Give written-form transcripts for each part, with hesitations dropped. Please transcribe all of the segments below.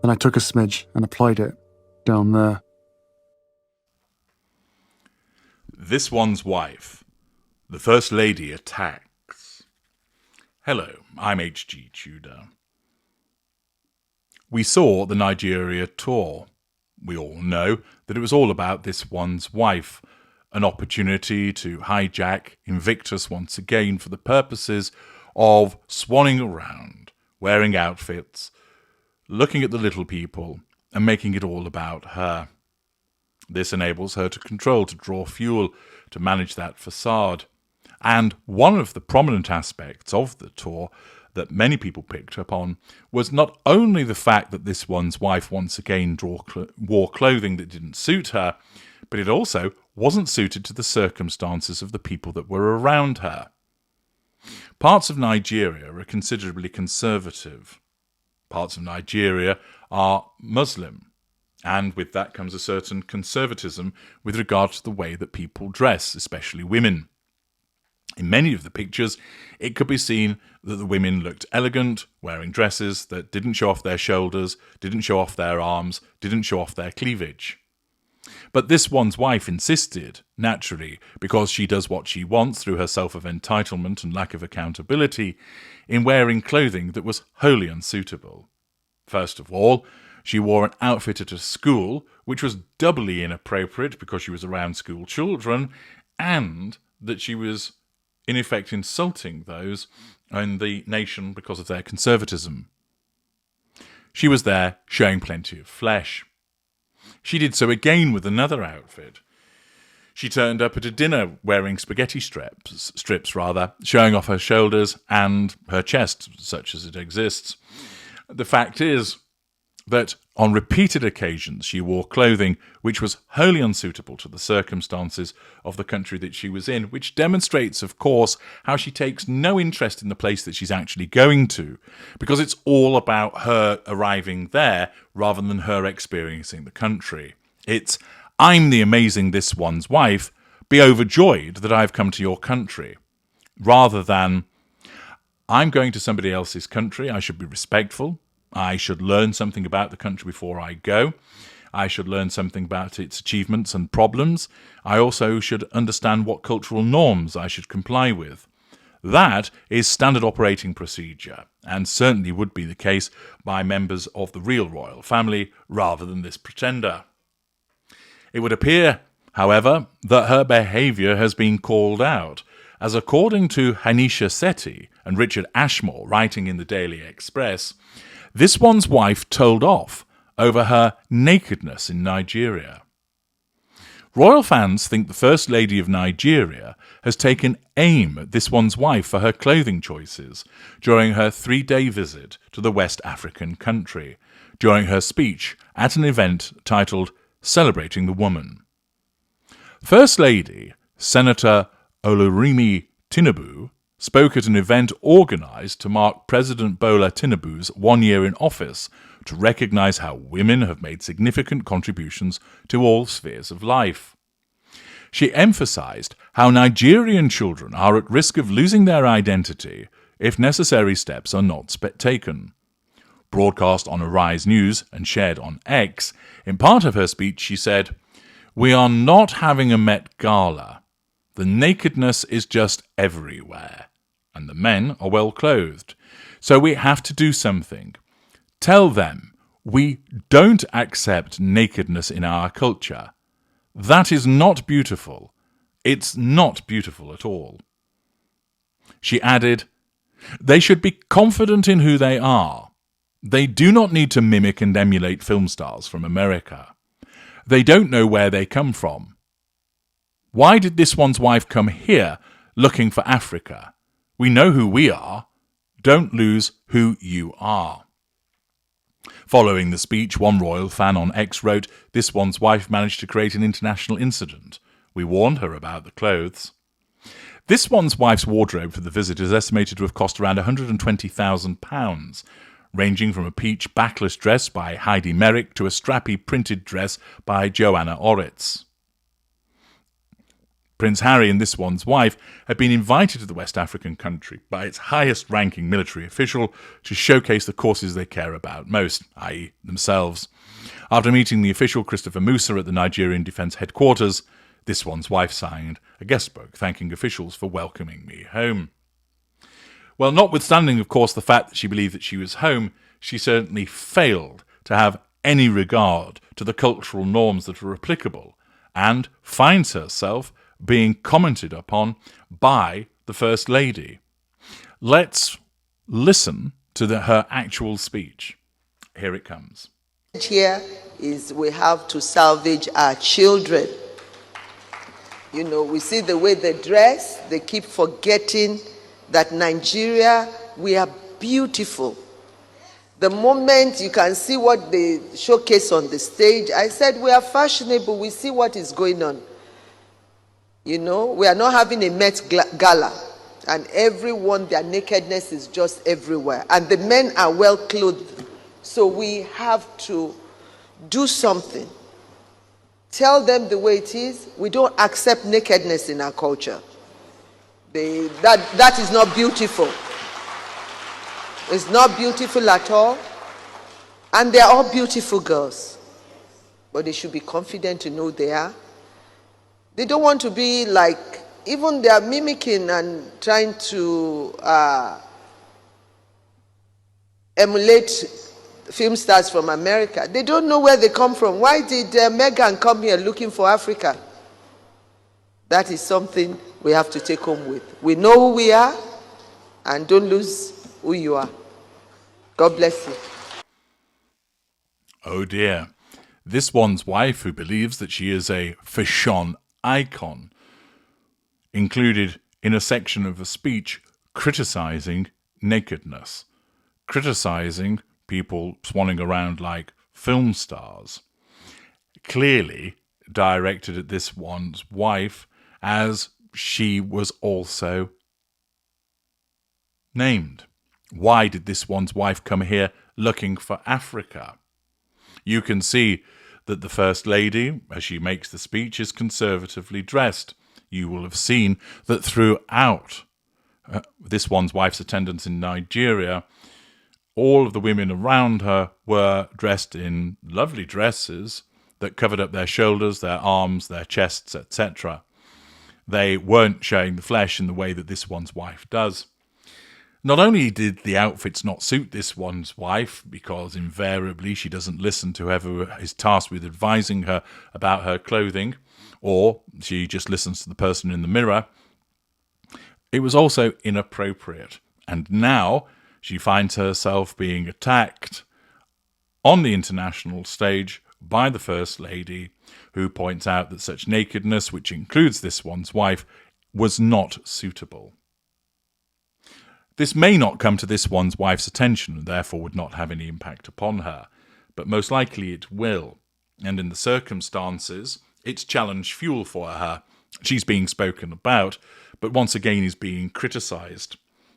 Then I took a smidge and applied it down there. This One's Wife. The First Lady Attacks. Hello, I'm H.G. Tudor. We saw the Nigeria tour. We all know that it was all about This One's Wife, an opportunity to hijack Invictus once again for the purposes of swanning around, wearing outfits, looking at the little people, and making it all about her. This enables her to control, to draw fuel, to manage that facade. And one of the prominent aspects of the tour that many people picked up on was not only the fact that This One's Wife once again wore clothing that didn't suit her, but it also wasn't suited to the circumstances of the people that were around her. Parts of Nigeria are considerably conservative. Parts of Nigeria are Muslim, and with that comes a certain conservatism with regard to the way that people dress, especially women. In many of the pictures, it could be seen that the women looked elegant, wearing dresses that didn't show off their shoulders, didn't show off their arms, didn't show off their cleavage. But This One's Wife insisted, naturally, because she does what she wants through her self of entitlement and lack of accountability, in wearing clothing that was wholly unsuitable. First of all, she wore an outfit at a school, which was doubly inappropriate because she was around school children, and that she was in effect insulting those in the nation because of their conservatism. She was there showing plenty of flesh. She did so again with another outfit. She turned up at a dinner wearing spaghetti strips, showing off her shoulders and her chest, such as it exists. The fact is that on repeated occasions she wore clothing which was wholly unsuitable to the circumstances of the country that she was in, which demonstrates, of course, how she takes no interest in the place that she's actually going to, because it's all about her arriving there rather than her experiencing the country. It's, I'm the amazing This One's Wife, be overjoyed that I've come to your country, rather than, I'm going to somebody else's country, I should be respectful, I should learn something about the country before I go. I should learn something about its achievements and problems. I also should understand what cultural norms I should comply with. That is standard operating procedure, and certainly would be the case by members of the real royal family rather than this pretender. It would appear, however, that her behaviour has been called out, as according to Hanisha Sethi and Richard Ashmore writing in the Daily Express, This One's Wife told off over her nakedness in Nigeria. Royal fans think the First Lady of Nigeria has taken aim at This One's Wife for her clothing choices during her 3-day visit to the West African country, during her speech at an event titled Celebrating the Woman. First Lady Senator Olurimi Tinubu spoke at an event organised to mark President Bola Tinubu's 1 year in office to recognise how women have made significant contributions to all spheres of life. She emphasised how Nigerian children are at risk of losing their identity if necessary steps are not taken. Broadcast on Arise News and shared on X, in part of her speech she said, "We are not having a Met Gala. The nakedness is just everywhere. And the men are well clothed. So we have to do something. Tell them we don't accept nakedness in our culture. That is not beautiful. It's not beautiful at all." She added, "They should be confident in who they are. They do not need to mimic and emulate film stars from America. They don't know where they come from. Why did This One's Wife come here looking for Africa? We know who we are. Don't lose who you are." Following the speech, one royal fan on X wrote, "This One's Wife managed to create an international incident. We warned her about the clothes." This One's Wife's wardrobe for the visit is estimated to have cost around £120,000, ranging from a peach backless dress by Heidi Merrick to a strappy printed dress by Joanna Oritz. Prince Harry and this one's wife had been invited to the West African country by its highest-ranking military official to showcase the causes they care about most, i.e. themselves. After meeting the official Christopher Musa at the Nigerian Defence Headquarters, this one's wife signed a guest book thanking officials for welcoming me home. Well, notwithstanding, of course, the fact that she believed that she was home, she certainly failed to have any regard to the cultural norms that are applicable, and finds herself being commented upon by the First Lady. Let's listen to her actual speech. Here it comes. Here is we have to salvage our children. You know, we see the way they dress. They keep forgetting that Nigeria, we are beautiful. The moment you can see what they showcase on the stage, I said we are fashionable. We see what is going on. You know, we are not having a Met Gala. And everyone, their nakedness is just everywhere. And the men are well clothed. So we have to do something. Tell them the way it is. We don't accept nakedness in our culture. That is not beautiful. It's not beautiful at all. And they're all beautiful girls. But they should be confident to know they are. They don't want to be like, even they are mimicking and trying to emulate film stars from America. They don't know where they come from. Why did Meghan come here looking for Africa? That is something we have to take home with. We know who we are, and don't lose who you are. God bless you. Oh dear. This one's wife, who believes that she is a fashion icon, included in a section of a speech criticizing nakedness, criticizing people swanning around like film stars, clearly directed at this one's wife, as she was also named. Why did this one's wife come here looking for Africa? You can see that the First Lady, as she makes the speech, is conservatively dressed. You will have seen that throughout this one's wife's attendance in Nigeria, all of the women around her were dressed in lovely dresses that covered up their shoulders, their arms, their chests, etc. They weren't showing the flesh in the way that this one's wife does. Not only did the outfits not suit this one's wife, because invariably she doesn't listen to whoever is tasked with advising her about her clothing, or she just listens to the person in the mirror, it was also inappropriate. And now she finds herself being attacked on the international stage by the First Lady, who points out that such nakedness, which includes this one's wife, was not suitable. This may not come to this one's wife's attention and therefore would not have any impact upon her, but most likely it will. And in the circumstances, it's challenge fuel for her. She's being spoken about, but once again is being criticised.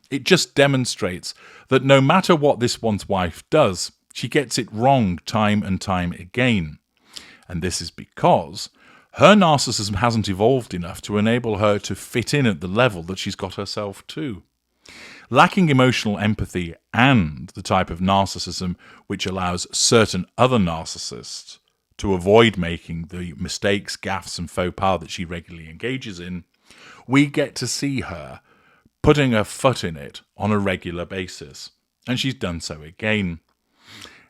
It just demonstrates that no matter what this one's wife does, she gets it wrong time and time again. And this is because her narcissism hasn't evolved enough to enable her to fit in at the level that she's got herself to. Lacking emotional empathy and the type of narcissism which allows certain other narcissists to avoid making the mistakes, gaffes and faux pas that she regularly engages in, we get to see her putting her foot in it on a regular basis. And she's done so again.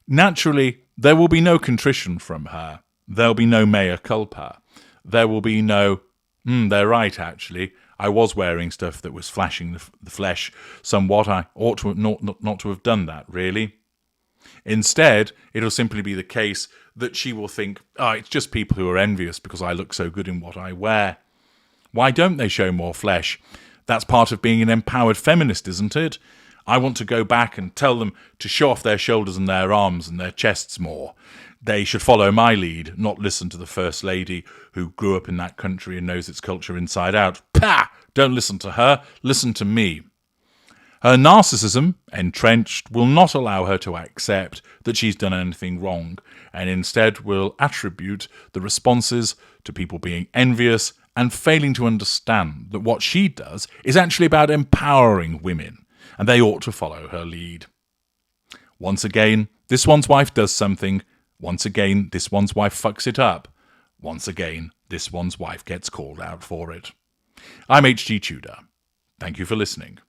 Naturally, there will be no contrition from her. There'll be no mea culpa. There will be no, they're right actually, I was wearing stuff that was flashing the flesh somewhat. I ought to have not to have done that, really. Instead, it'll simply be the case that she will think, it's just people who are envious because I look so good in what I wear. Why don't they show more flesh? That's part of being an empowered feminist, isn't it? I want to go back and tell them to show off their shoulders and their arms and their chests more. They should follow my lead, not listen to the First Lady who grew up in that country and knows its culture inside out. Pah! Don't listen to her, listen to me. Her narcissism, entrenched, will not allow her to accept that she's done anything wrong, and instead will attribute the responses to people being envious and failing to understand that what she does is actually about empowering women, and they ought to follow her lead. Once again, this one's wife does something. Once again, this one's wife fucks it up. Once again, this one's wife gets called out for it. I'm H.G. Tudor. Thank you for listening.